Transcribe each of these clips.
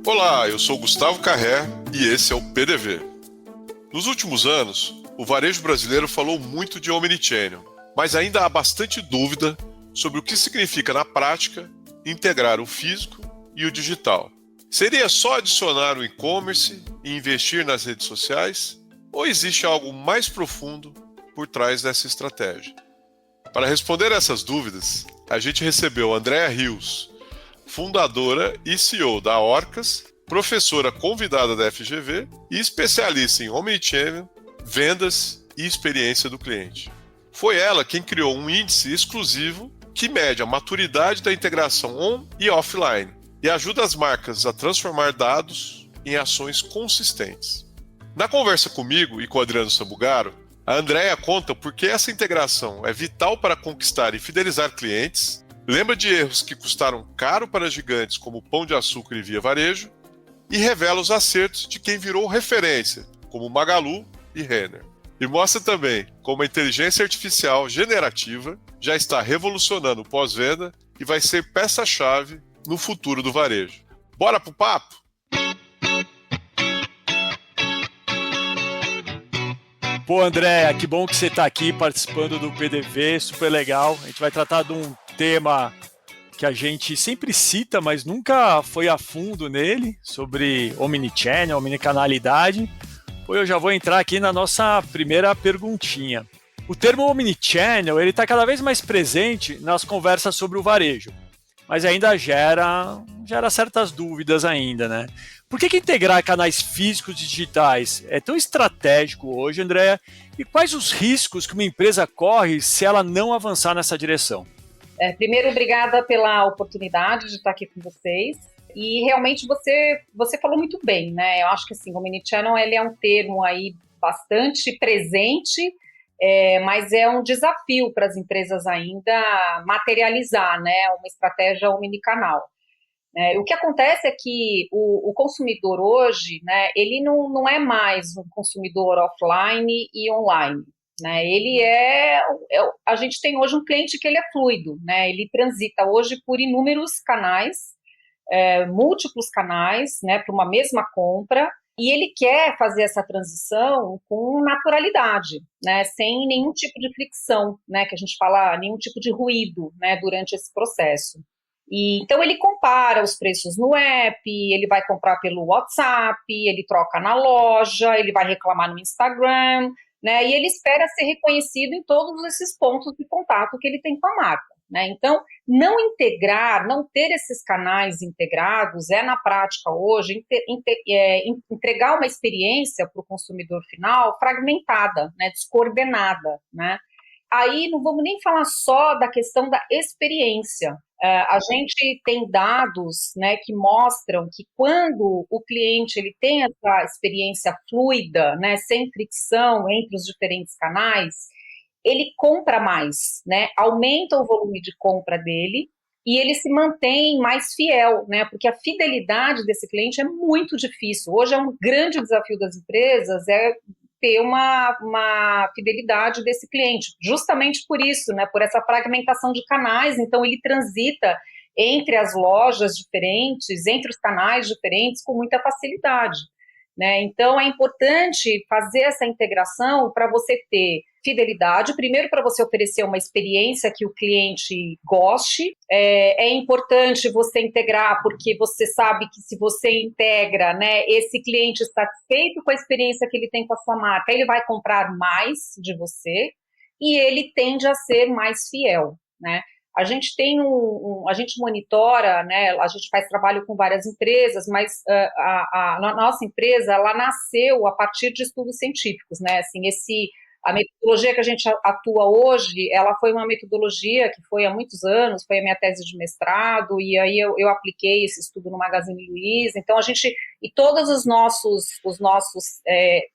Olá, eu sou Gustavo Carré e esse é o PDV. Nos últimos anos, o varejo brasileiro falou muito de omnichannel, mas ainda há bastante dúvida sobre o que significa na prática integrar o físico e o digital. Seria só adicionar o e-commerce e investir nas redes sociais? Ou existe algo mais profundo por trás dessa estratégia? Para responder essas dúvidas, a gente recebeu Andréa Rios, fundadora e CEO da Orcas, professora convidada da FGV e especialista em omnichannel, vendas e experiência do cliente. Foi ela quem criou um índice exclusivo que mede a maturidade da integração on e offline e ajuda as marcas a transformar dados em ações consistentes. Na conversa comigo e com o Adriano Sambugaro, a Andréa conta por que essa integração é vital para conquistar e fidelizar clientes, lembra de erros que custaram caro para gigantes como Pão de Açúcar e Via Varejo, e revela os acertos de quem virou referência, como Magalu e Renner. E mostra também como a inteligência artificial generativa já está revolucionando o pós-venda e vai ser peça-chave no futuro do varejo. Bora pro papo? Pô, André, que bom que você está aqui participando do PDV, super legal. A gente vai tratar de um tema que a gente sempre cita, mas nunca foi a fundo nele, sobre omnichannel, omnicanalidade. Pô, eu já vou entrar aqui na nossa primeira perguntinha. O termo omnichannel, ele está cada vez mais presente nas conversas sobre o varejo, mas ainda gera certas dúvidas ainda, né? Por que integrar canais físicos e digitais é tão estratégico hoje, Andréa? E quais os riscos que uma empresa corre se ela não avançar nessa direção? Primeiro, obrigada pela oportunidade de estar aqui com vocês. E realmente você falou muito bem, né? Eu acho que assim, o omnichannel ele é um termo aí bastante presente, mas é um desafio para as empresas ainda materializar, né, uma estratégia omnicanal. O que acontece é que o consumidor hoje, né, ele não é mais um consumidor offline e online. Né, a gente tem hoje um cliente que ele é fluido, né, ele transita hoje por inúmeros canais, múltiplos canais, né, para uma mesma compra, e ele quer fazer essa transição com naturalidade, né, sem nenhum tipo de fricção, né, que a gente fala, nenhum tipo de ruído, né, durante esse processo. E, então ele compara os preços no app, ele vai comprar pelo WhatsApp, ele troca na loja, ele vai reclamar no Instagram, né, e ele espera ser reconhecido em todos esses pontos de contato que ele tem com a marca. Né? Então, não ter esses canais integrados na prática hoje, entregar uma experiência para o consumidor final fragmentada, né, descoordenada. Né? Aí não vamos nem falar só da questão da experiência. A gente tem dados, né, que mostram que quando o cliente ele tem essa experiência fluida, né, sem fricção entre os diferentes canais, ele compra mais, né, aumenta o volume de compra dele e ele se mantém mais fiel, né, porque a fidelidade desse cliente é muito difícil. Hoje é um grande desafio das empresas, ter uma fidelidade desse cliente, justamente por isso, né, por essa fragmentação de canais. Então ele transita entre as lojas diferentes, entre os canais diferentes com muita facilidade, né? Então é importante fazer essa integração para você ter fidelidade, primeiro para você oferecer uma experiência que o cliente goste, é importante você integrar porque você sabe que se você integra, né, esse cliente satisfeito com a experiência que ele tem com a sua marca, ele vai comprar mais de você e ele tende a ser mais fiel, né? A gente tem a gente monitora, né, a gente faz trabalho com várias empresas, mas a nossa empresa, ela nasceu a partir de estudos científicos, né, assim, a metodologia que a gente atua hoje, ela foi uma metodologia que foi há muitos anos, foi a minha tese de mestrado, e aí eu apliquei esse estudo no Magazine Luiza. Então e todos os nossos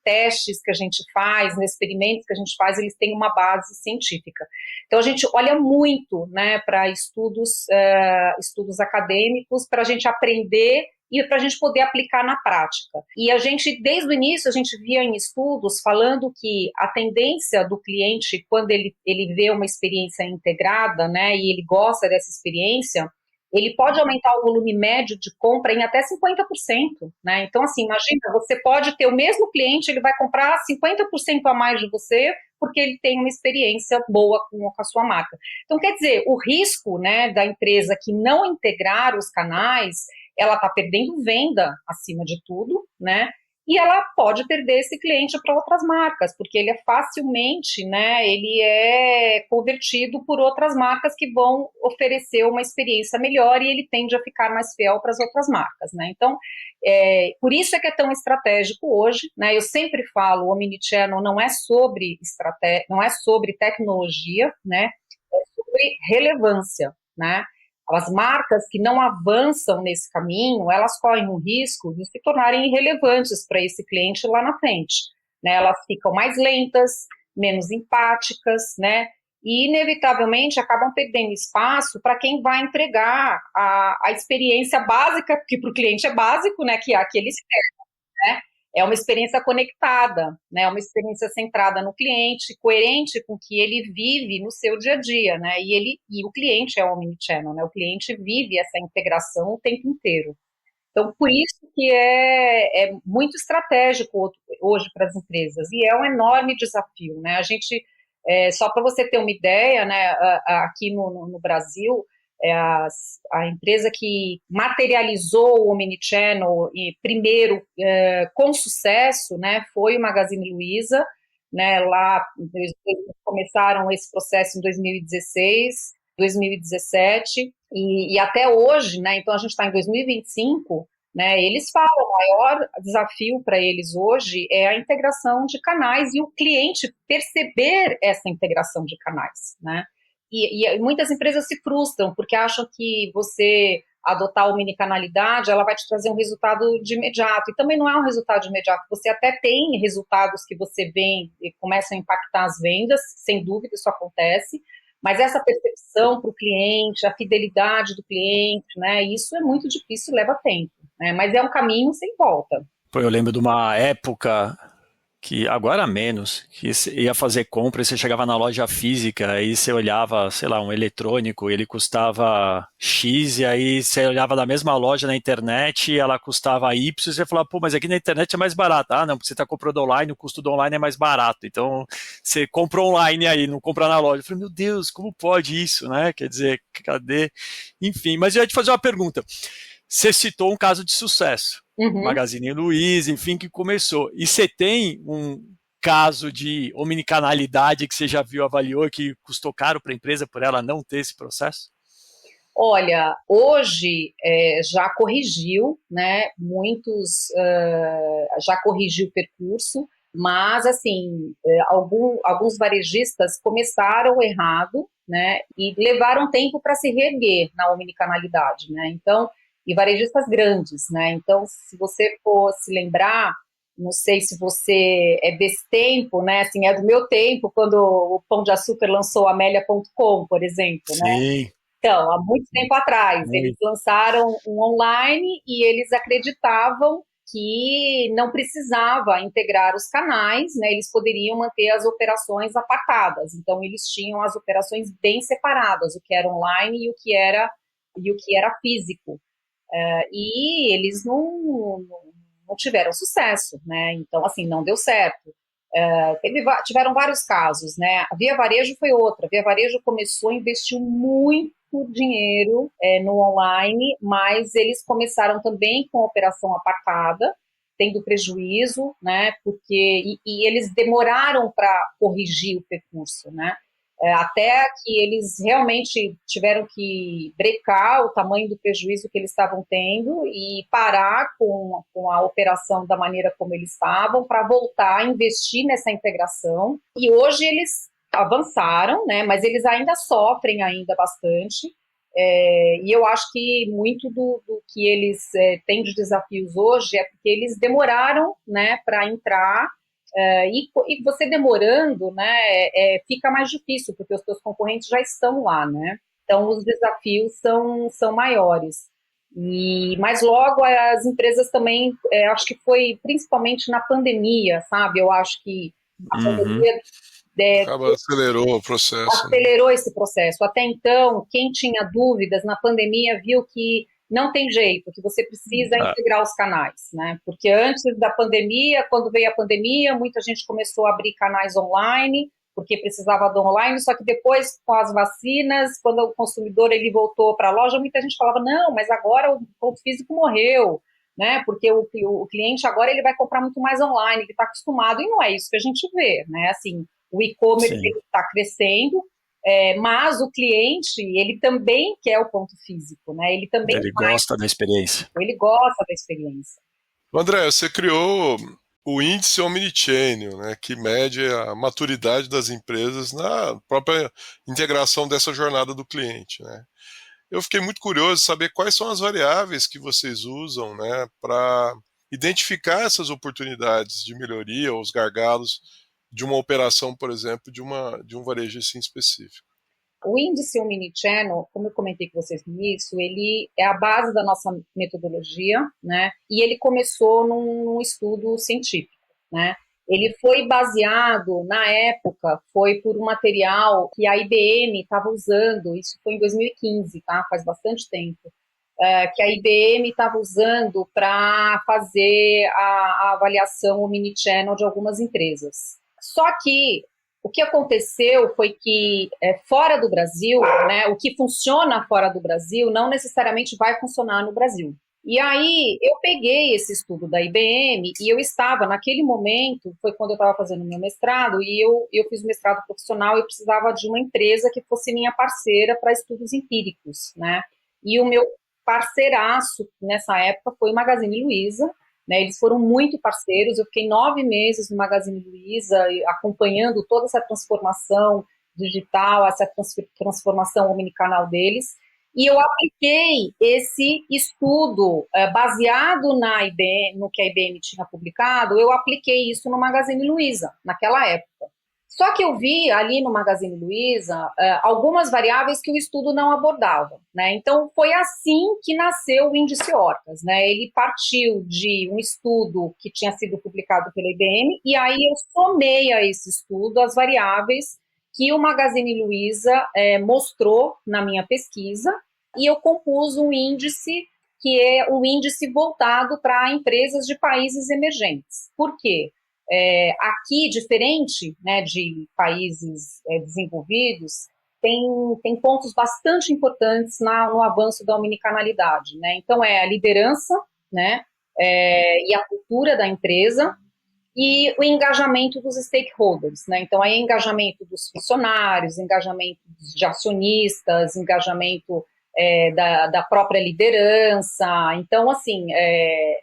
testes que a gente faz, experimentos que a gente faz, eles têm uma base científica. Então a gente olha muito, né, para estudos acadêmicos, para a gente aprender e para a gente poder aplicar na prática. E a gente, desde o início, a gente via em estudos falando que a tendência do cliente, quando ele vê uma experiência integrada, né, e ele gosta dessa experiência, ele pode aumentar o volume médio de compra em até 50%, né? Então, assim, imagina, você pode ter o mesmo cliente, ele vai comprar 50% a mais de você, porque ele tem uma experiência boa com a sua marca. Então, quer dizer, o risco, né, da empresa que não integrar os canais, ela está perdendo venda, acima de tudo, né? E ela pode perder esse cliente para outras marcas, porque ele é facilmente, né, ele é convertido por outras marcas que vão oferecer uma experiência melhor e ele tende a ficar mais fiel para as outras marcas, né? Então, por isso é que é tão estratégico hoje, né? Eu sempre falo, o Omnichannel não é sobre estratégia, não é sobre tecnologia, né? É sobre relevância, né? As marcas que não avançam nesse caminho, elas correm o risco de se tornarem irrelevantes para esse cliente lá na frente, né? Elas ficam mais lentas, menos empáticas, né? E, inevitavelmente, acabam perdendo espaço para quem vai entregar a experiência básica, que para o cliente é básico, né? Que é aquele, né? É uma experiência conectada, né? Uma experiência centrada no cliente, coerente com o que ele vive no seu dia a dia, né? E o cliente é o omnichannel, né? O cliente vive essa integração o tempo inteiro. Então, por isso que é muito estratégico hoje para as empresas, e é um enorme desafio, né? A gente, só para você ter uma ideia, né? Aqui no Brasil, a empresa que materializou o Omnichannel primeiro com sucesso, né, foi o Magazine Luiza, né, lá eles começaram esse processo em 2016, 2017 e até hoje, né, então a gente está em 2025, né, eles falam, o maior desafio para eles hoje é a integração de canais e o cliente perceber essa integração de canais, né. E muitas empresas se frustram porque acham que você adotar a omnicanalidade, ela vai te trazer um resultado de imediato. E também não é um resultado de imediato. Você até tem resultados que você vê e começam a impactar as vendas, sem dúvida isso acontece, mas essa percepção para o cliente, a fidelidade do cliente, né, isso é muito difícil, leva tempo, né, mas é um caminho sem volta. Pô, eu lembro de uma época que agora menos, que você ia fazer compra e você chegava na loja física, aí você olhava, sei lá, um eletrônico, ele custava X, e aí você olhava na mesma loja na internet e ela custava Y, e você falava, pô, mas aqui na internet é mais barato. Ah, não, porque você está comprando online, o custo do online é mais barato. Então, você compra online aí, não compra na loja. Eu falei, meu Deus, como pode isso, né? Quer dizer, cadê? Enfim, mas eu ia te fazer uma pergunta. Você citou um caso de sucesso. Uhum. Magazine Luiza, enfim, que começou. E você tem um caso de omnicanalidade que você já viu, avaliou, que custou caro para a empresa por ela não ter esse processo? Olha, hoje já corrigiu, né? Muitos já corrigiu o percurso, mas assim, alguns varejistas começaram errado, né? E levaram tempo para se reerguer na omnicanalidade, né? Então, e varejistas grandes, né? Então, se você for se lembrar, não sei se você é desse tempo, né? Assim, é do meu tempo, quando o Pão de Açúcar lançou a Amélia.com, por exemplo, né? Sim. Então, há muito tempo atrás, eles lançaram um online e eles acreditavam que não precisava integrar os canais, né? Eles poderiam manter as operações apartadas. Então, eles tinham as operações bem separadas, o que era online e o que era físico. E eles não tiveram sucesso, né? Então, assim, não deu certo. Tiveram vários casos, né? A Via Varejo foi outra. A Via Varejo começou a investir muito dinheiro no online, mas eles começaram também com a operação apartada, tendo prejuízo, né? Porque e eles demoraram para corrigir o percurso, né? Até que eles realmente tiveram que brecar o tamanho do prejuízo que eles estavam tendo e parar com a operação da maneira como eles estavam para voltar a investir nessa integração. E hoje eles avançaram, né, mas eles ainda sofrem ainda bastante. E eu acho que muito do que eles têm de desafios hoje é porque eles demoraram, né, para entrar. E você demorando, né, fica mais difícil, porque os seus concorrentes já estão lá, né? Então, os desafios são maiores. Mas logo as empresas também, acho que foi principalmente na pandemia, sabe? Eu acho que a pandemia Acelerou o processo. Né? acelerou esse processo. Até então, quem tinha dúvidas na pandemia viu que não tem jeito, que você precisa integrar os canais, né? Porque antes da pandemia, quando veio a pandemia, muita gente começou a abrir canais online, porque precisava do online, só que depois, com as vacinas, quando o consumidor ele voltou para a loja, muita gente falava, não, mas agora o ponto físico morreu, né? Porque o cliente agora ele vai comprar muito mais online, ele está acostumado, e não é isso que a gente vê, né? Assim, o e-commerce está crescendo, mas o cliente, ele também quer o ponto físico, né? Ele também gosta da experiência. Ele gosta da experiência. André, você criou o índice Omnichannel, né, que mede a maturidade das empresas na própria integração dessa jornada do cliente, né? Eu fiquei muito curioso de saber quais são as variáveis que vocês usam, né, para identificar essas oportunidades de melhoria ou os gargalos de uma operação, por exemplo, de um varejo assim específico. O índice Omnichannel, como eu comentei com vocês no início, ele é a base da nossa metodologia, né? E ele começou num estudo científico, né? Ele foi baseado, na época, foi por um material que a IBM estava usando, isso foi em 2015, tá? Faz bastante tempo, que a IBM estava usando para fazer a avaliação Omnichannel de algumas empresas. Só que o que aconteceu foi que fora do Brasil, né, o que funciona fora do Brasil não necessariamente vai funcionar no Brasil. E aí eu peguei esse estudo da IBM e eu estava, naquele momento, foi quando eu estava fazendo meu mestrado, e eu fiz o mestrado profissional e eu precisava de uma empresa que fosse minha parceira para estudos empíricos, né? E o meu parceiraço nessa época foi o Magazine Luiza, né, eles foram muito parceiros, eu fiquei 9 meses no Magazine Luiza acompanhando toda essa transformação digital, essa transformação omnicanal deles, e eu apliquei esse estudo baseado na IBM, no que a IBM tinha publicado, eu apliquei isso no Magazine Luiza, naquela época. Só que eu vi ali no Magazine Luiza algumas variáveis que o estudo não abordava, né? Então, foi assim que nasceu o índice Orcas, né? Ele partiu de um estudo que tinha sido publicado pela IBM, e aí eu somei a esse estudo as variáveis que o Magazine Luiza mostrou na minha pesquisa, e eu compus um índice que é o índice voltado para empresas de países emergentes. Por quê? Aqui, diferente, né, de países desenvolvidos, tem pontos bastante importantes no avanço da omnicanalidade, né? Então, a liderança, né, e a cultura da empresa e o engajamento dos stakeholders, né? Então, aí engajamento dos funcionários, engajamento de acionistas, engajamento da própria liderança. Então, assim,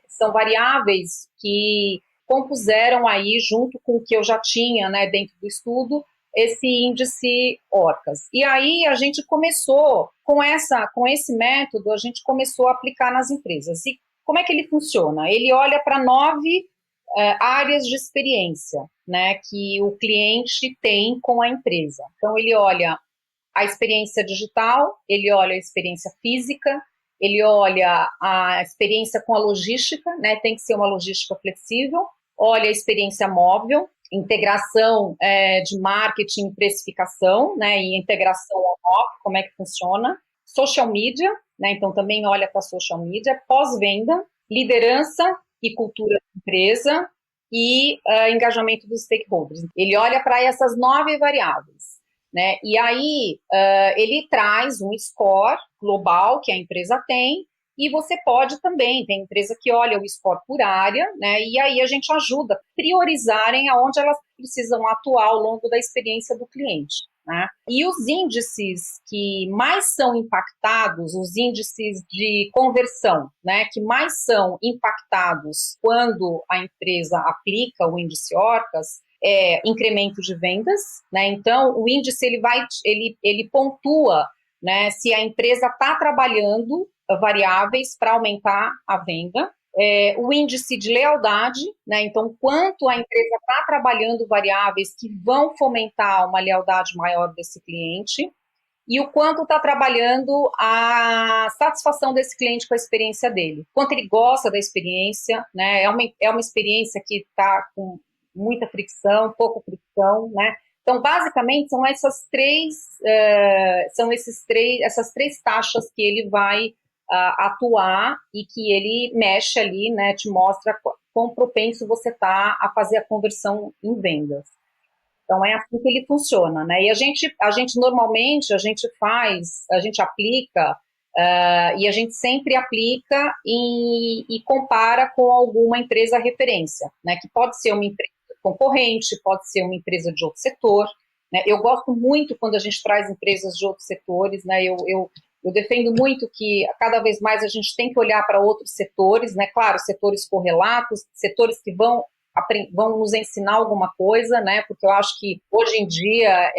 são variáveis que compuseram aí, junto com o que eu já tinha, né, dentro do estudo, esse índice Orcas. E aí a gente começou, com esse método, a gente começou a aplicar nas empresas. E como é que ele funciona? Ele olha para 9 áreas de experiência, né, que o cliente tem com a empresa. Então, ele olha a experiência digital, ele olha a experiência física, ele olha a experiência com a logística, né, tem que ser uma logística flexível, olha a experiência móvel, integração de marketing e precificação, né, e integração on-off, como é que funciona, social media, né, então também olha para social media, pós-venda, liderança e cultura da empresa e engajamento dos stakeholders. Ele olha para essas 9 variáveis. Né? E aí ele traz um score global que a empresa tem, e você pode também, tem empresa que olha o score por área, né? E aí a gente ajuda a priorizarem aonde elas precisam atuar ao longo da experiência do cliente. Né? E os índices que mais são impactados, os índices de conversão, né, que mais são impactados quando a empresa aplica o índice Orcas, incremento de vendas, né? Então o índice ele pontua, né, se a empresa está trabalhando variáveis para aumentar a venda, o índice de lealdade, né? Então quanto a empresa está trabalhando variáveis que vão fomentar uma lealdade maior desse cliente, e o quanto está trabalhando a satisfação desse cliente com a experiência dele. Quanto ele gosta da experiência, né? É uma experiência que está com muita fricção, pouca fricção, né? Então, basicamente, são essas essas três taxas que ele vai atuar e que ele mexe ali, né? Te mostra quão propenso você está a fazer a conversão em vendas. Então, é assim que ele funciona, né? E a gente normalmente, a gente aplica, e a gente sempre aplica e compara com alguma empresa referência, né? Que pode ser uma empresa concorrente, pode ser uma empresa de outro setor, né? Eu gosto muito quando a gente traz empresas de outros setores, né? Eu defendo muito que cada vez mais a gente tem que olhar para outros setores, né? Claro, setores correlatos, setores que vão nos ensinar alguma coisa, né? Porque eu acho que hoje em dia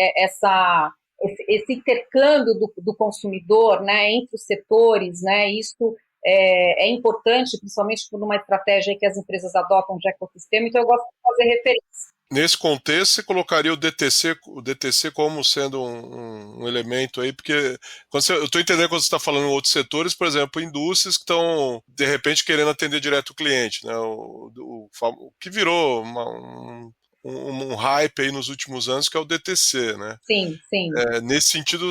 esse intercâmbio do consumidor, né, entre os setores, né, isso é importante, principalmente por uma estratégia que as empresas adotam de ecossistema, então eu gosto de fazer referência. Nesse contexto, você colocaria o DTC como sendo um elemento aí, porque eu estou entendendo quando você está falando em outros setores, por exemplo, indústrias que estão, de repente, querendo atender direto o cliente, né? O que virou um hype aí nos últimos anos, que é o DTC, né? Sim, sim. Nesse sentido,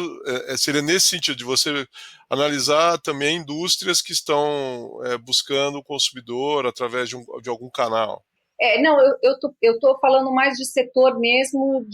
seria nesse sentido, de você analisar também indústrias que estão buscando o consumidor através de algum canal. Não, eu tô falando mais de setor mesmo,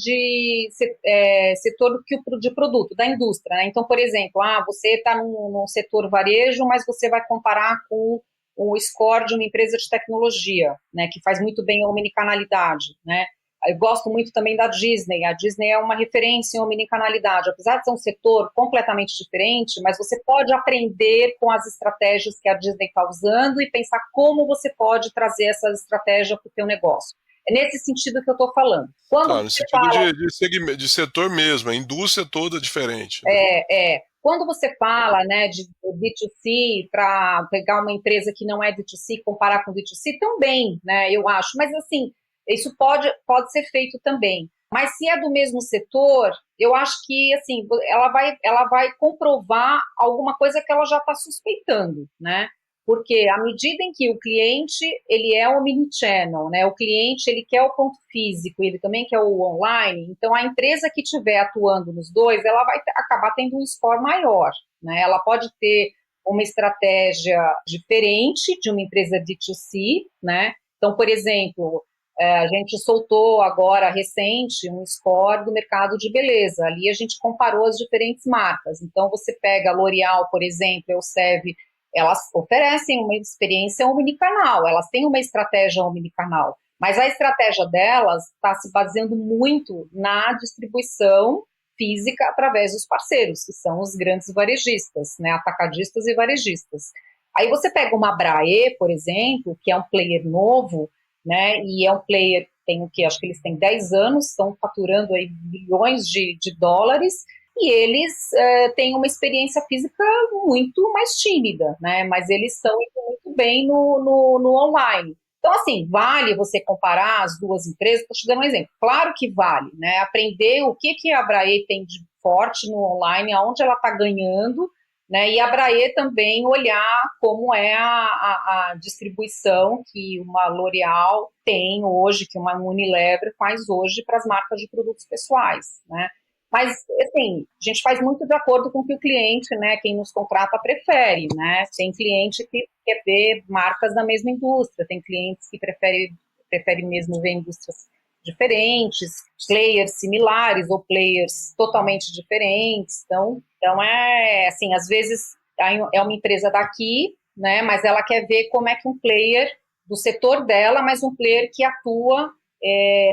setor de produto, da indústria, né? Então, por exemplo, você está num setor varejo, mas você vai comparar com o score de uma empresa de tecnologia, né? Que faz muito bem a omnicanalidade, né? Eu gosto muito também da Disney. A Disney é uma referência em omnicanalidade. Apesar de ser um setor completamente diferente, mas você pode aprender com as estratégias que a Disney está usando e pensar como você pode trazer essa estratégia para o seu negócio. É nesse sentido que eu estou falando. No sentido de setor mesmo, a indústria toda é diferente. Né? Quando você fala, né, de B2C, para pegar uma empresa que não é B2C, comparar com B2C, também, né, eu acho. Mas, assim, isso pode ser feito também. Mas se é do mesmo setor, eu acho que assim, ela vai comprovar alguma coisa que ela já está suspeitando, né? Porque à medida em que o cliente ele é omnichannel, né? O cliente ele quer o ponto físico, ele também quer o online. Então a empresa que estiver atuando nos dois, ela vai acabar tendo um score maior, né? Ela pode ter uma estratégia diferente de uma empresa D2C, né? Então, por exemplo, a gente soltou agora, recente, um score do mercado de beleza. Ali a gente comparou as diferentes marcas. Então, você pega a L'Oréal, por exemplo, e o Elseve, elas oferecem uma experiência omnicanal, elas têm uma estratégia omnicanal, mas a estratégia delas está se baseando muito na distribuição física através dos parceiros, que são os grandes varejistas, né, atacadistas e varejistas. Aí você pega uma Braê, por exemplo, que é um player novo, né, e é um player que acho que eles têm 10 anos, estão faturando aí bilhões de dólares, e eles têm uma experiência física muito mais tímida, né, mas eles estão indo muito bem no online. Então, assim, vale você comparar as duas empresas? Estou te dando um exemplo. Claro que vale, né, aprender o que a Braê tem de forte no online, aonde ela está ganhando, né, e a Braê também olhar como é a distribuição que uma L'Oréal tem hoje, que uma Unilever faz hoje para as marcas de produtos pessoais, né. Mas, assim, a gente faz muito de acordo com o que o cliente, né, quem nos contrata prefere, né. Tem cliente que quer ver marcas da mesma indústria, tem clientes que prefere mesmo ver indústrias diferentes, players similares ou players totalmente diferentes. Então assim, às vezes é uma empresa daqui, né, mas ela quer ver como é que um player do setor dela, mas um player que atua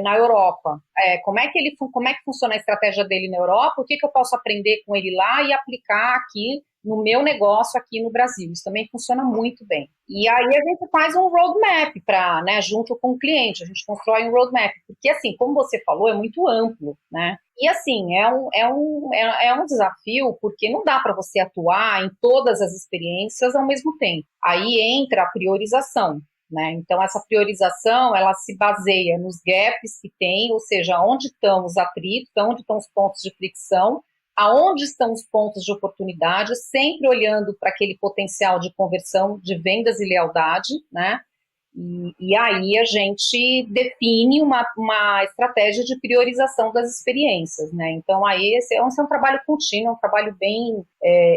na Europa. Como é que funciona a estratégia dele na Europa, o que eu posso aprender com ele lá e aplicar aqui no meu negócio aqui no Brasil. Isso também funciona muito bem. E aí a gente faz um roadmap né, junto com o cliente, a gente constrói um roadmap, porque assim, como você falou, é muito amplo, né? E assim, é um desafio, porque não dá para você atuar em todas as experiências ao mesmo tempo. Aí entra a priorização, né? Então, essa priorização, ela se baseia nos gaps que tem, ou seja, onde estão os atritos, onde estão os pontos de fricção, aonde estão os pontos de oportunidade, sempre olhando para aquele potencial de conversão, de vendas e lealdade, né? E aí a gente define uma estratégia de priorização das experiências, né? Então aí esse é um trabalho contínuo, um trabalho bem,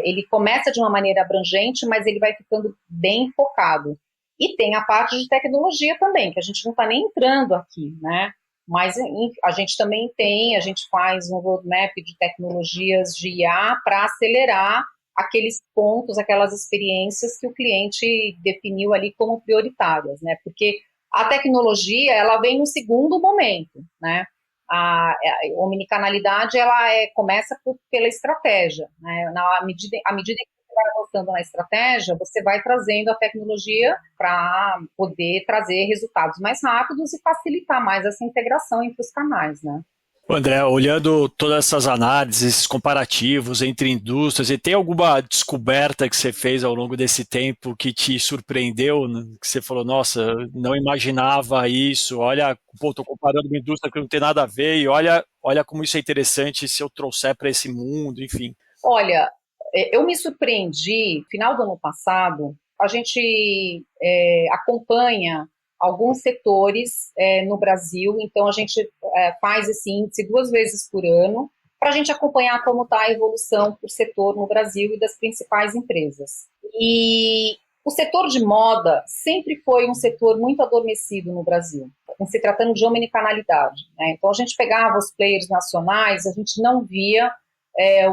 ele começa de uma maneira abrangente, mas ele vai ficando bem focado. E tem a parte de tecnologia também, que a gente não está nem entrando aqui, né? Mas a gente também a gente faz um roadmap de tecnologias de IA para acelerar aqueles pontos, aquelas experiências que o cliente definiu ali como prioritárias, né? Porque a tecnologia, ela vem no segundo momento, né? A omnicanalidade, ela começa pela estratégia, né? À medida que você vai avançando na estratégia, você vai trazendo a tecnologia para poder trazer resultados mais rápidos e facilitar mais essa integração entre os canais, né? André, olhando todas essas análises, esses comparativos entre indústrias, e tem alguma descoberta que você fez ao longo desse tempo que te surpreendeu, né? Que você falou, nossa, não imaginava isso, olha, estou comparando uma indústria que não tem nada a ver, e olha como isso é interessante se eu trouxer para esse mundo, enfim. Olha, eu me surpreendi, final do ano passado, a gente acompanha alguns setores no Brasil, então a gente faz esse índice 2 vezes por ano, para a gente acompanhar como está a evolução do setor no Brasil e das principais empresas. E o setor de moda sempre foi um setor muito adormecido no Brasil, em se tratando de omnicanalidade, né? Então a gente pegava os players nacionais, a gente não via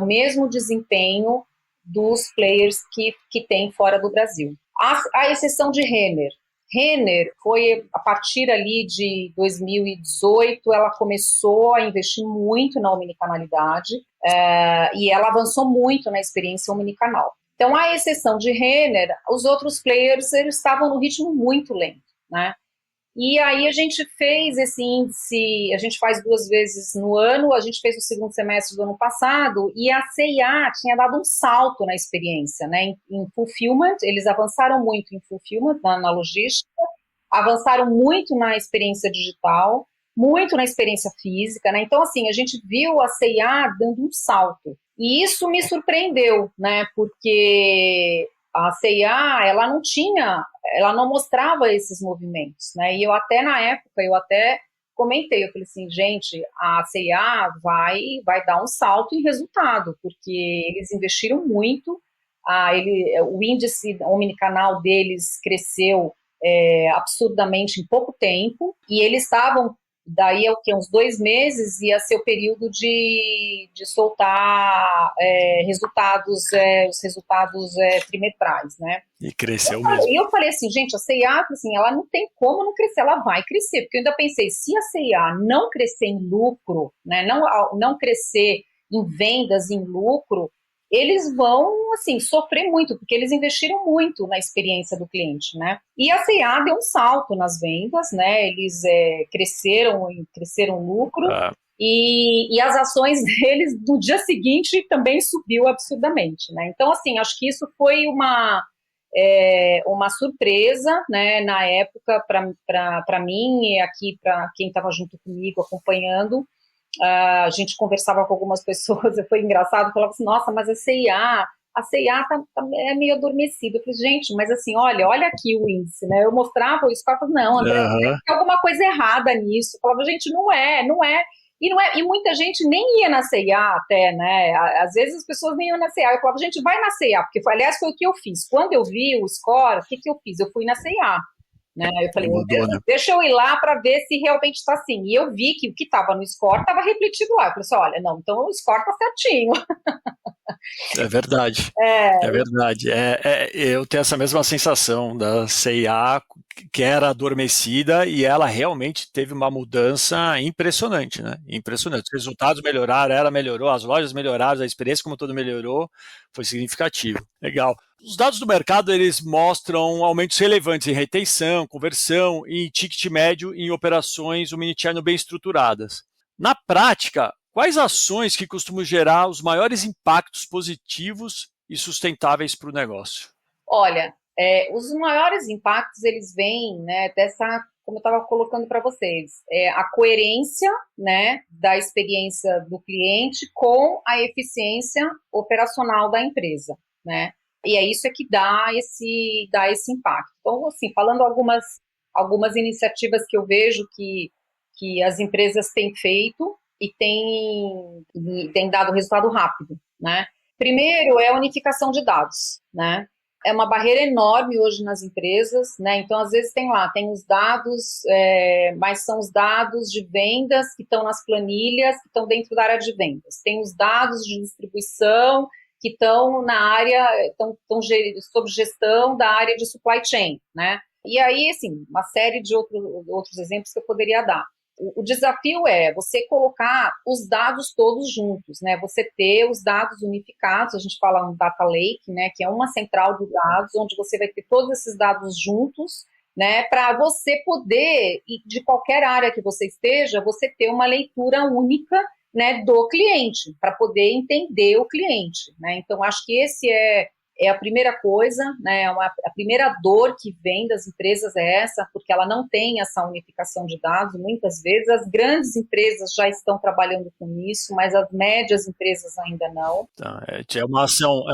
o mesmo desempenho dos players que tem fora do Brasil. A exceção de Renner. Renner foi, a partir ali de 2018, ela começou a investir muito na omnicanalidade e ela avançou muito na experiência omnicanal. Então, à exceção de Renner, os outros players eles estavam no ritmo muito lento, né? E aí a gente fez esse índice, a gente faz 2 vezes no ano, a gente fez o segundo semestre do ano passado, e a C&A tinha dado um salto na experiência, né, em fulfillment, eles avançaram muito em fulfillment, na logística, avançaram muito na experiência digital, muito na experiência física, né, então assim, a gente viu a C&A dando um salto, e isso me surpreendeu, né, porque a C&A, ela não mostrava esses movimentos, né? E eu até na época, comentei, eu falei assim, gente, a C&A vai dar um salto em resultado, porque eles investiram muito, o índice omnicanal deles cresceu absurdamente em pouco tempo, e eles estavam, daí uns 2 meses ia ser o período de soltar os resultados trimestrais, né? E cresceu mesmo. E eu falei assim, gente, a C&A, assim, ela não tem como não crescer, ela vai crescer, porque eu ainda pensei, se a C&A não crescer em lucro, né, não crescer em vendas, em lucro, eles vão, assim, sofrer muito, porque eles investiram muito na experiência do cliente, né? E a C&A deu um salto nas vendas, né? Eles cresceram lucro, e as ações deles, no dia seguinte, também subiu absurdamente, né? Então, assim, acho que isso foi uma surpresa, né, na época, para mim e aqui para quem estava junto comigo acompanhando. A gente conversava com algumas pessoas, foi engraçado, falava assim, nossa, mas a C&A é meio adormecida. Eu falei, gente, mas assim, olha aqui o índice, né? Eu mostrava isso, eu falava, não, André, tem alguma coisa errada nisso. Eu falava, gente, não é. E muita gente nem ia na C&A até, né? Às vezes as pessoas nem iam na C&A. Eu falava, gente, vai na C&A, porque, aliás, foi o que eu fiz. Quando eu vi o score, o que eu fiz? Eu fui na C&A. Né? Eu falei, deixa eu ir lá para ver se realmente está assim. E eu vi que o que estava no score estava refletido lá. Eu falei assim, olha, não, então o score está certinho. É verdade. É verdade. Eu tenho essa mesma sensação da C&A, que era adormecida, e ela realmente teve uma mudança impressionante, né? Impressionante. Os resultados melhoraram, ela melhorou, as lojas melhoraram, a experiência como todo melhorou, foi significativo. Legal. Os dados do mercado, eles mostram aumentos relevantes em retenção, conversão e ticket médio em operações omnichannel bem estruturadas. Na prática, quais ações que costumam gerar os maiores impactos positivos e sustentáveis para o negócio? Olha, os maiores impactos, eles vêm, né, dessa como eu estava colocando para vocês, a coerência, né, da experiência do cliente com a eficiência operacional da empresa, né? E é isso que dá esse impacto. Então, assim, falando algumas iniciativas que eu vejo que as empresas têm feito e têm dado resultado rápido, né? Primeiro é a unificação de dados, né? É uma barreira enorme hoje nas empresas, né? Então, às vezes tem os dados, mas são os dados de vendas que estão nas planilhas, que estão dentro da área de vendas. Tem os dados de distribuição que estão estão sob gestão da área de supply chain, né? E aí, assim, uma série de outros exemplos que eu poderia dar. O desafio é você colocar os dados todos juntos, né? Você ter os dados unificados, a gente fala um data lake, né? Que é uma central de dados, onde você vai ter todos esses dados juntos, né? Para você poder, de qualquer área que você esteja, você ter uma leitura única, né, do cliente, para poder entender o cliente, né? Então, acho que esse é a primeira coisa, né? A primeira dor que vem das empresas é essa, porque ela não tem essa unificação de dados. Muitas vezes as grandes empresas já estão trabalhando com isso, mas as médias empresas ainda não. Então, é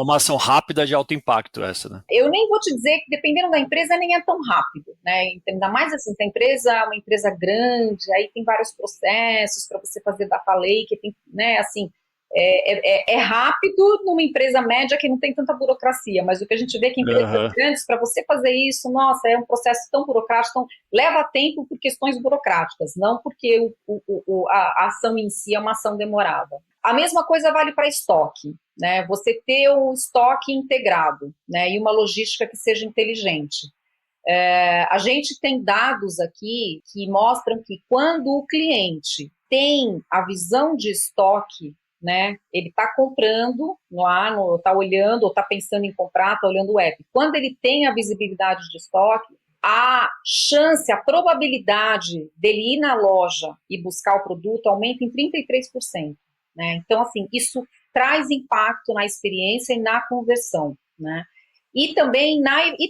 uma ação rápida de alto impacto essa, né? Eu nem vou te dizer que, dependendo da empresa, nem é tão rápido, né? Ainda mais assim, se a empresa é uma empresa grande, aí tem vários processos para você fazer data lake, tem, né, assim, é rápido numa empresa média que não tem tanta burocracia, mas o que a gente vê é que empresas grandes, para você fazer isso, nossa, é um processo tão burocrático, então leva tempo por questões burocráticas, não porque a ação em si é uma ação demorada. A mesma coisa vale para estoque, né? Você ter um estoque integrado, né? E uma logística que seja inteligente. A gente tem dados aqui que mostram que quando o cliente tem a visão de estoque, né, ele está comprando lá, está olhando, ou está pensando em comprar, está olhando o app. Quando ele tem a visibilidade de estoque, a chance, a probabilidade dele ir na loja e buscar o produto aumenta em 33%. Né? Então, assim, isso traz impacto na experiência e na conversão, né? E também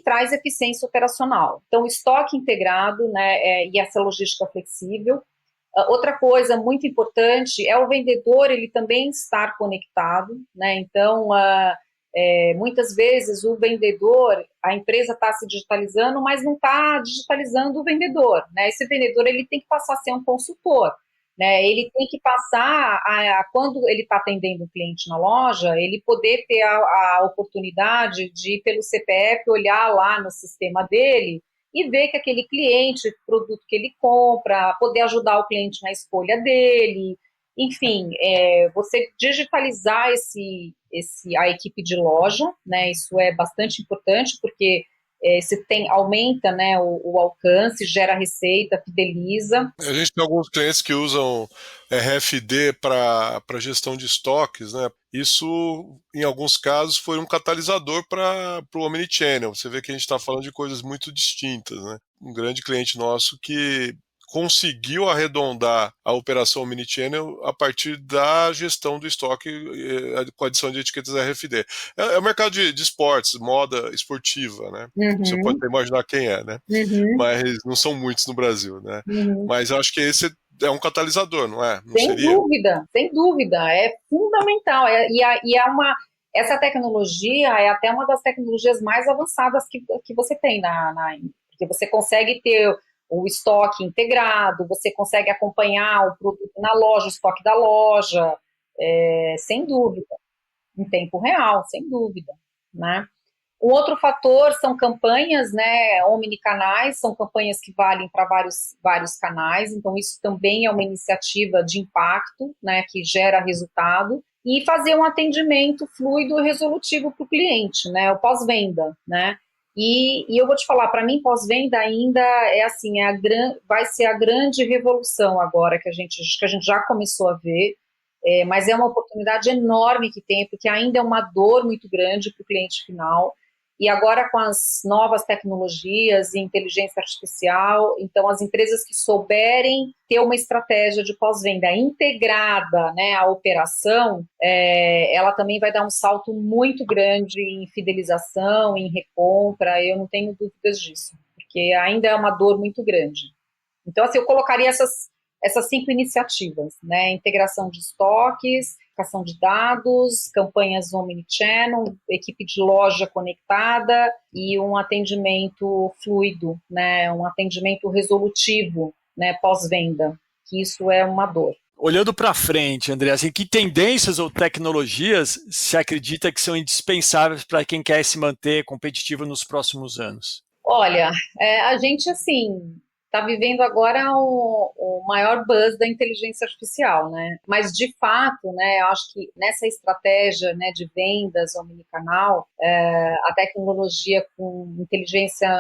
traz eficiência operacional. Então, estoque integrado, né, e essa logística flexível. Outra coisa muito importante é o vendedor, ele também estar conectado, né? Então, muitas vezes o vendedor, a empresa está se digitalizando, mas não está digitalizando o vendedor, né? Esse vendedor, ele tem que passar a ser um consultor, né? Ele tem que passar, quando ele está atendendo o cliente na loja, ele poder ter a oportunidade de ir pelo CPF, olhar lá no sistema dele e ver que aquele cliente, o produto que ele compra, poder ajudar o cliente na escolha dele, enfim, você digitalizar a equipe de loja, né, isso é bastante importante, porque aumenta, né, o alcance, gera receita, fideliza. A gente tem alguns clientes que usam RFD para gestão de estoques, né? Isso, em alguns casos, foi um catalisador para o Omnichannel. Você vê que a gente está falando de coisas muito distintas, né? Um grande cliente nosso que conseguiu arredondar a operação Omnichannel a partir da gestão do estoque com a adição de etiquetas RFD. É o mercado de esportes, moda esportiva, né? Uhum. Você pode até imaginar quem é, né? Uhum. Mas não são muitos no Brasil, né? Uhum. Mas eu acho que esse é um catalisador, não é? Não sem seria? dúvida, sem dúvida, é fundamental. Essa tecnologia é até uma das tecnologias mais avançadas que você tem porque você consegue ter o estoque integrado, você consegue acompanhar o produto na loja, o estoque da loja, sem dúvida, em tempo real, sem dúvida, né? Um outro fator são campanhas, né, omnicanais, são campanhas que valem para vários canais, então isso também é uma iniciativa de impacto, né, que gera resultado, e fazer um atendimento fluido e resolutivo para o cliente, né, o pós-venda, né. E eu vou te falar, para mim, pós-venda ainda vai ser a grande revolução agora que a gente já começou a ver, mas é uma oportunidade enorme que tem, porque ainda é uma dor muito grande para o cliente final. E agora com as novas tecnologias e inteligência artificial, então as empresas que souberem ter uma estratégia de pós-venda integrada, né, à operação, ela também vai dar um salto muito grande em fidelização, em recompra, eu não tenho dúvidas disso, porque ainda é uma dor muito grande. Então, assim, eu colocaria essas 5 iniciativas, né? Integração de estoques, captação de dados, campanhas omnichannel, equipe de loja conectada e um atendimento fluido, né? Um atendimento resolutivo, né? Pós-venda, que isso é uma dor. Olhando para frente, André, assim, que tendências ou tecnologias se acredita que são indispensáveis para quem quer se manter competitivo nos próximos anos? Olha, a gente, assim, está vivendo agora o maior buzz da inteligência artificial, né? Mas, de fato, né, eu acho que nessa estratégia, né, de vendas omnicanal, a tecnologia com inteligência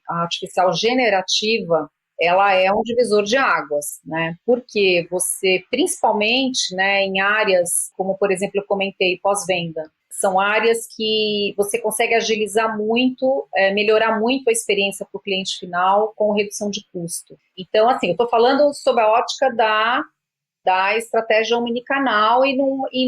artificial generativa, ela é um divisor de águas, né? Porque você, principalmente, né, em áreas como, por exemplo, eu comentei, pós-venda, são áreas que você consegue agilizar muito, melhorar muito a experiência para o cliente final com redução de custo. Então, assim, eu estou falando sob a ótica da estratégia omnicanal e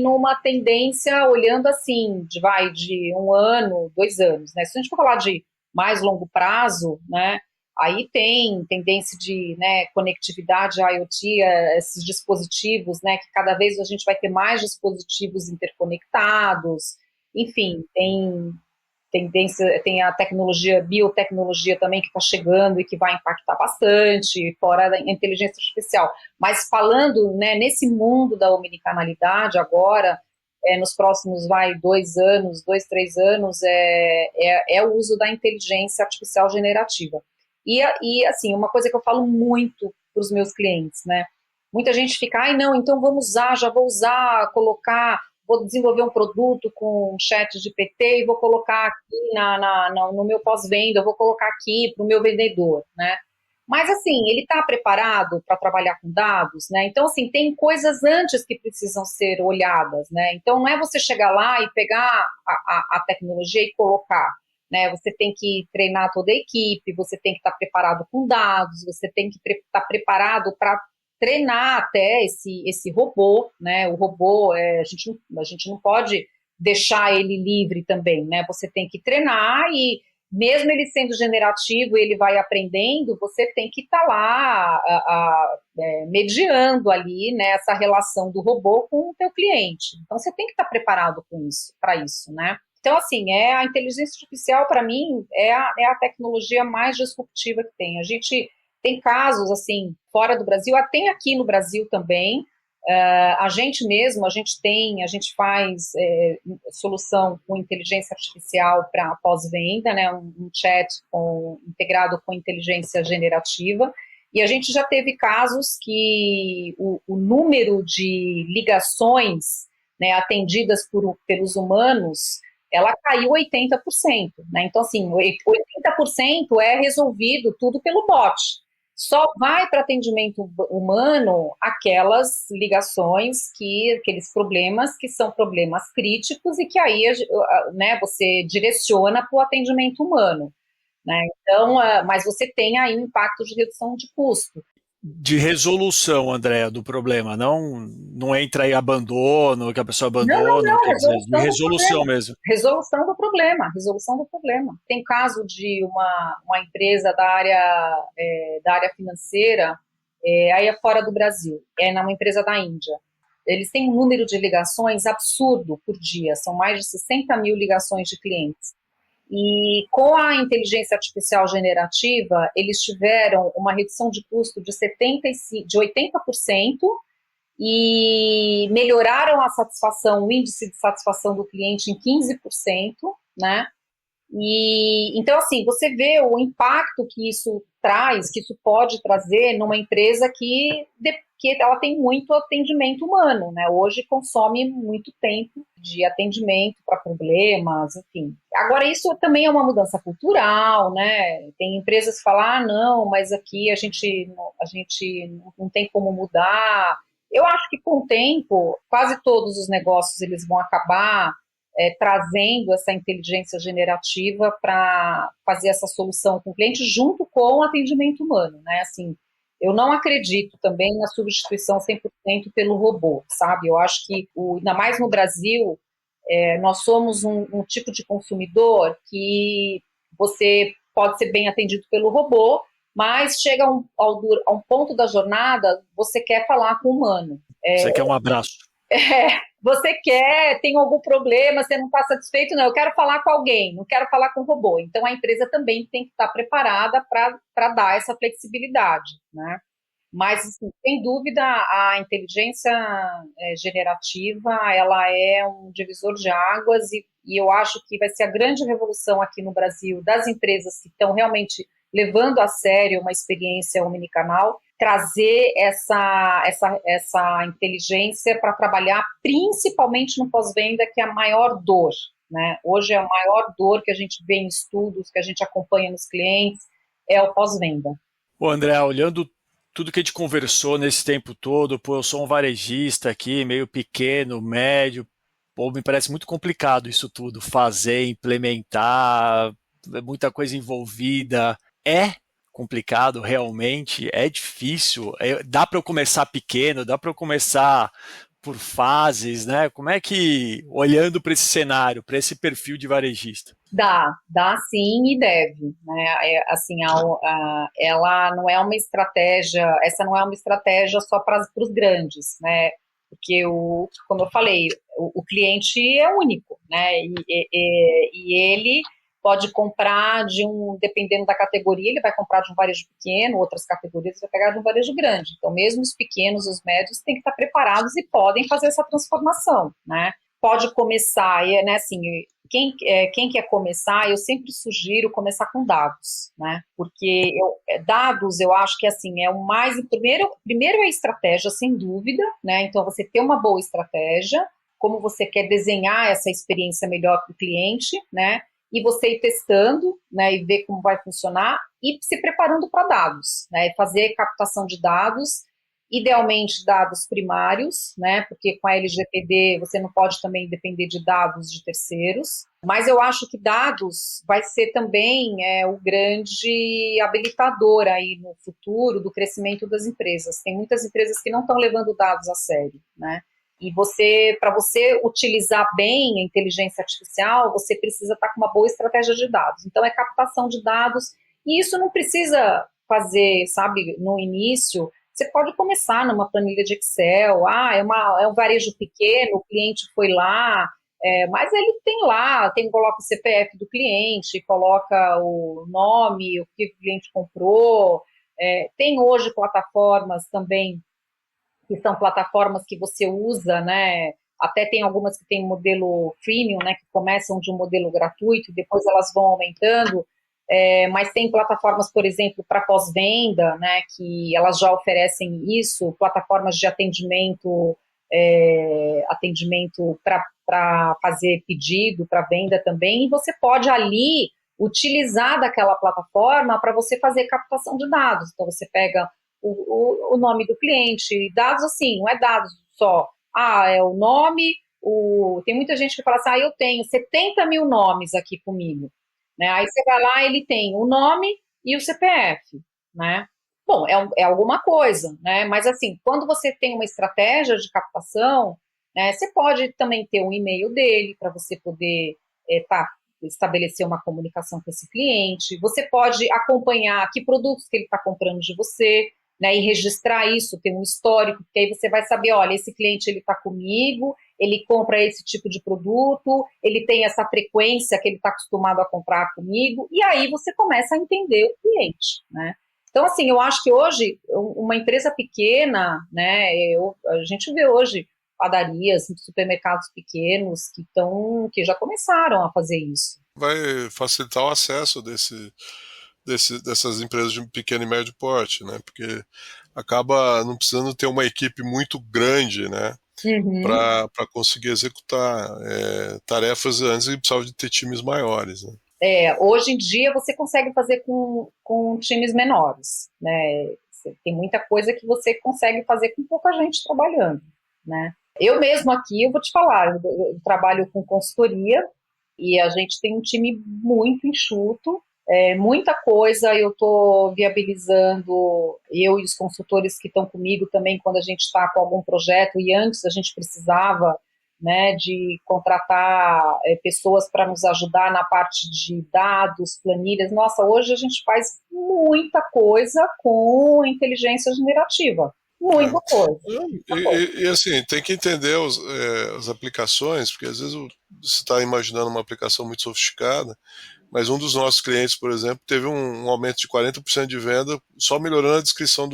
numa tendência olhando assim, de 1 ano, 2 anos, né? Se a gente for falar de mais longo prazo, né? Aí tem tendência de, né, conectividade IoT, esses dispositivos, né, que cada vez a gente vai ter mais dispositivos interconectados, enfim, tem tendência, tem a tecnologia, biotecnologia também que está chegando e que vai impactar bastante, fora da inteligência artificial. Mas falando, né, nesse mundo da omnicanalidade agora, nos próximos 2 anos, 2, 3 anos, é o uso da inteligência artificial generativa. E, assim, uma coisa que eu falo muito para os meus clientes, né? Muita gente fica, não, então vamos usar, já vou usar, vou desenvolver um produto com chat GPT e vou colocar aqui no meu pós-venda, eu vou colocar aqui para o meu vendedor, né? Mas, assim, ele está preparado para trabalhar com dados, né? Então, assim, tem coisas antes que precisam ser olhadas, né? Então, não é você chegar lá e pegar a tecnologia e colocar, né? Você tem que treinar toda a equipe, você tem que estar preparado com dados, você tem que estar preparado para treinar até esse robô, né? O robô, a gente não pode deixar ele livre também, né? Você tem que treinar e mesmo ele sendo generativo, ele vai aprendendo, você tem que estar lá mediando ali, né, essa relação do robô com o teu cliente. Então, você tem que estar preparado para isso, né? Então, assim, a inteligência artificial, para mim, é a tecnologia mais disruptiva que tem. A gente tem casos, assim, fora do Brasil, tem aqui no Brasil também. A gente faz solução com inteligência artificial para pós-venda, né, um chat integrado com inteligência generativa, e a gente já teve casos que o número de ligações, né, atendidas pelos humanos, ela caiu 80%, né? Então, assim, 80% é resolvido tudo pelo bot. Só vai para atendimento humano aquelas ligações, aqueles problemas que são problemas críticos e que aí, né, você direciona para o atendimento humano, né? Então, mas você tem aí um impacto de redução de custo. De resolução, André, do problema, não entra aí abandono, que a pessoa abandona, Não, quer dizer, de resolução mesmo. Resolução do problema. Tem caso de uma empresa da área financeira, aí é fora do Brasil, uma empresa da Índia. Eles têm um número de ligações absurdo por dia, são mais de 60 mil ligações de clientes. E com a inteligência artificial generativa, eles tiveram uma redução de custo de 80% e melhoraram a satisfação, o índice de satisfação do cliente em 15%, né? E então, assim, você vê o impacto que isso traz, que isso pode trazer numa empresa que ela tem muito atendimento humano, né? Hoje consome muito tempo de atendimento para problemas, enfim. Agora, isso também é uma mudança cultural, né? Tem empresas que falam, não, mas aqui a gente não tem como mudar. Eu acho que com o tempo, quase todos os negócios eles vão acabar trazendo essa inteligência generativa para fazer essa solução com o cliente junto com o atendimento humano, né? Assim, eu não acredito também na substituição 100% pelo robô, sabe? Eu acho que, ainda mais no Brasil, nós somos um tipo de consumidor que você pode ser bem atendido pelo robô, mas chega a um ponto da jornada, você quer falar com o humano. Você quer um abraço. Você tem algum problema, você não está satisfeito, não, eu quero falar com alguém, não quero falar com o robô. Então, a empresa também tem que estar preparada para dar essa flexibilidade, né? Mas, assim, sem dúvida, a inteligência generativa, ela é um divisor de águas e eu acho que vai ser a grande revolução aqui no Brasil das empresas que estão realmente levando a sério uma experiência omnicanal, trazer essa inteligência para trabalhar principalmente no pós-venda, que é a maior dor, né? Hoje é a maior dor que a gente vê em estudos, que a gente acompanha nos clientes, é o pós-venda. Ô André, olhando tudo que a gente conversou nesse tempo todo, pô, eu sou um varejista aqui, meio pequeno, médio, pô, me parece muito complicado isso tudo, fazer, implementar, muita coisa envolvida. É complicado, realmente, é difícil. Dá para eu começar pequeno, dá para eu começar por fases, né? Como é que, olhando para esse cenário, para esse perfil de varejista? Dá sim e deve, né? Assim, ela não é uma estratégia, essa não é uma estratégia só para os grandes, né? Porque, como eu falei, o cliente é único, né? E ele pode comprar dependendo da categoria, ele vai comprar de um varejo pequeno, outras categorias vai pegar de um varejo grande. Então, mesmo os pequenos, os médios, têm que estar preparados e podem fazer essa transformação, né? Pode começar, né, assim, quem quer começar, eu sempre sugiro começar com dados, né? Porque dados, eu acho que assim é o mais primeiro é a estratégia, sem dúvida, né? Então você ter uma boa estratégia, como você quer desenhar essa experiência melhor para o cliente, né? E você ir testando, né? E ver como vai funcionar e se preparando para dados, né? Fazer captação de dados. Idealmente dados primários, né, porque com a LGPD você não pode também depender de dados de terceiros, mas eu acho que dados vai ser também o grande habilitador aí no futuro do crescimento das empresas. Tem muitas empresas que não estão levando dados a sério, né, e para você utilizar bem a inteligência artificial, você precisa estar com uma boa estratégia de dados. Então é captação de dados, e isso não precisa fazer, sabe, no início. Você pode começar numa planilha de Excel, é um varejo pequeno, o cliente foi lá, mas ele coloca o CPF do cliente, coloca o nome, o que o cliente comprou. Tem hoje plataformas também, que são plataformas que você usa, né? Até tem algumas que têm modelo freemium, né? Que começam de um modelo gratuito e depois elas vão aumentando. Mas tem plataformas, por exemplo, para pós-venda, né, que elas já oferecem isso, plataformas de atendimento para fazer pedido, para venda também, e você pode ali utilizar daquela plataforma para você fazer captação de dados. Então você pega o nome do cliente, dados assim, não é dados só, é o nome, tem muita gente que fala assim, eu tenho 70 mil nomes aqui comigo. Né? Aí você vai lá, ele tem o nome e o CPF, né? Bom, é alguma coisa, né? Mas assim, quando você tem uma estratégia de captação, né, você pode também ter um e-mail dele para você poder estabelecer uma comunicação com esse cliente. Você pode acompanhar que produtos que ele está comprando de você, né, e registrar isso, ter um histórico, porque aí você vai saber, olha, esse cliente ele está comigo, ele compra esse tipo de produto, ele tem essa frequência que ele está acostumado a comprar comigo, e aí você começa a entender o cliente, né? Então, assim, eu acho que hoje, uma empresa pequena, né, a gente vê hoje padarias, supermercados pequenos que já começaram a fazer isso. Vai facilitar o acesso dessas empresas de pequeno e médio porte, né? Porque acaba não precisando ter uma equipe muito grande, né? Para conseguir executar tarefas antes e precisava de ter times maiores, né? Hoje em dia você consegue fazer com times menores, né? Tem muita coisa que você consegue fazer com pouca gente trabalhando, né? Eu mesmo aqui, eu vou te falar, eu trabalho com consultoria e a gente tem um time muito enxuto, muita coisa eu estou viabilizando, eu e os consultores que estão comigo também, quando a gente está com algum projeto, e antes a gente precisava, né, de contratar pessoas para nos ajudar na parte de dados, planilhas. Nossa, hoje a gente faz muita coisa com inteligência generativa. Muita coisa. E assim, tem que entender as aplicações, porque às vezes você está imaginando uma aplicação muito sofisticada, mas um dos nossos clientes, por exemplo, teve um aumento de 40% de venda só melhorando a descrição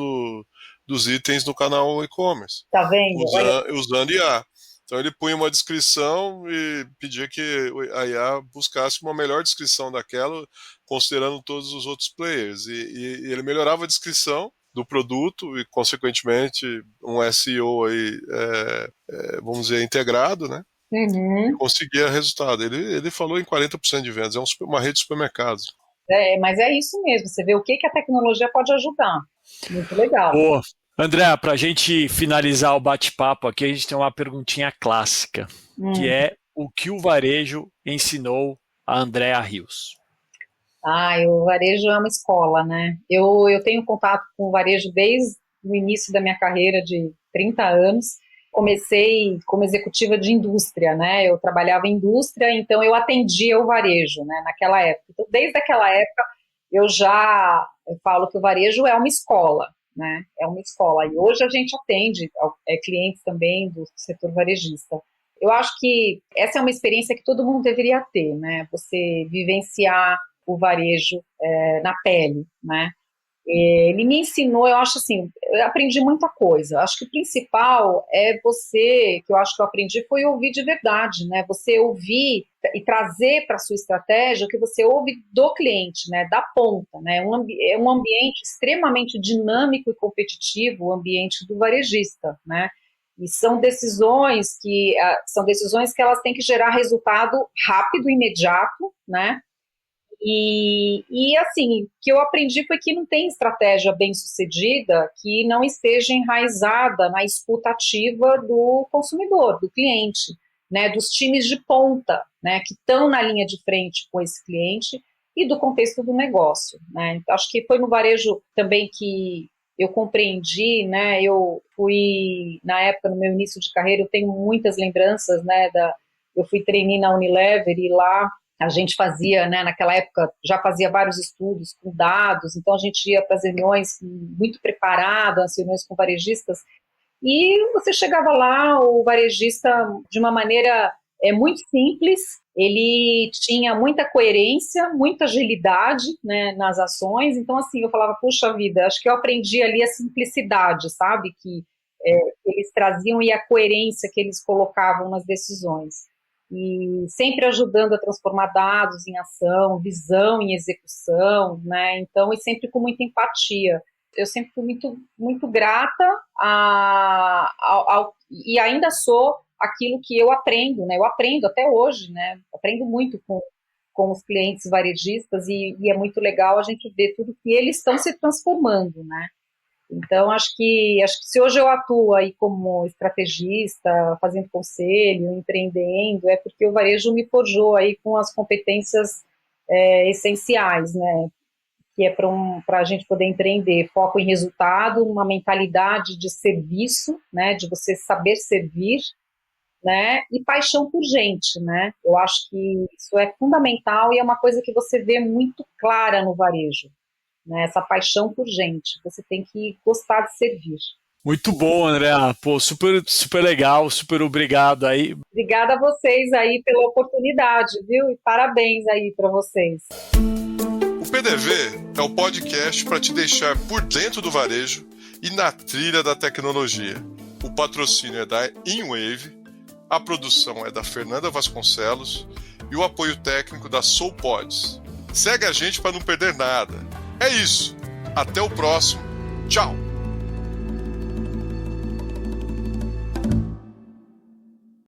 dos itens no canal e-commerce. Tá vendo? Usando IA. Então ele punha uma descrição e pedia que a IA buscasse uma melhor descrição daquela, considerando todos os outros players. E ele melhorava a descrição do produto e, consequentemente, um SEO aí, vamos dizer, integrado, né? Uhum. E conseguia resultado. Ele falou em 40% de vendas, é uma rede de supermercados. Mas é isso mesmo, você vê o que a tecnologia pode ajudar. Muito legal. Boa. André, para a gente finalizar o bate-papo aqui, a gente tem uma perguntinha clássica, que é o que o varejo ensinou a Andréa Rios? O varejo é uma escola, né? Eu tenho contato com o varejo desde o início da minha carreira de 30 anos. Comecei como executiva de indústria, né? Eu trabalhava em indústria, então eu atendia o varejo, né? Naquela época. Então, desde aquela época, eu falo que o varejo é uma escola, né? É uma escola. E hoje a gente atende clientes também do setor varejista. Eu acho que essa é uma experiência que todo mundo deveria ter, né? Você vivenciar o varejo na pele, né? Ele me ensinou, eu acho assim, eu aprendi muita coisa. Acho que o principal que eu acho que eu aprendi foi ouvir de verdade, né? Você ouvir e trazer para a sua estratégia o que você ouve do cliente, né? Da ponta, né? É um ambiente extremamente dinâmico e competitivo, o ambiente do varejista, né? E são decisões que elas têm que gerar resultado rápido, imediato, né? E assim, o que eu aprendi foi que não tem estratégia bem-sucedida que não esteja enraizada na escuta ativa do consumidor, do cliente, né, dos times de ponta, né, que estão na linha de frente com esse cliente e do contexto do negócio, né. Acho que foi no varejo também que eu compreendi, né, eu fui, na época, no meu início de carreira, eu tenho muitas lembranças, né, eu fui trainee na Unilever e lá a gente fazia, né, naquela época, já fazia vários estudos com dados, então a gente ia para as reuniões muito preparado, as reuniões com varejistas, e você chegava lá, o varejista, de uma maneira muito simples, ele tinha muita coerência, muita agilidade, né, nas ações, então assim, eu falava, puxa vida, acho que eu aprendi ali a simplicidade, sabe, que eles traziam e a coerência que eles colocavam nas decisões. E sempre ajudando a transformar dados em ação, visão em execução, né? Então, e sempre com muita empatia. Eu sempre fui muito, muito grata e ainda sou aquilo que eu aprendo, né? Eu aprendo até hoje, né? Aprendo muito com os clientes varejistas e é muito legal a gente ver tudo que eles estão se transformando, né? Então, acho que se hoje eu atuo aí como estrategista, fazendo conselho, empreendendo, é porque o varejo me forjou aí com as competências essenciais, né? Que é para a gente poder empreender, foco em resultado, uma mentalidade de serviço, né? De você saber servir, né? E paixão por gente, né? Eu acho que isso é fundamental e é uma coisa que você vê muito clara no varejo. Né, essa paixão por gente, você tem que gostar de servir. Muito bom, André. Pô, super, super legal, super obrigado aí. Obrigada a vocês aí pela oportunidade, viu? E parabéns aí para vocês. O PDV é o podcast para te deixar por dentro do varejo e na trilha da tecnologia. O patrocínio é da InWave, a produção é da Fernanda Vasconcelos e o apoio técnico da SoulPods. Segue a gente para não perder nada. É isso. Até o próximo. Tchau.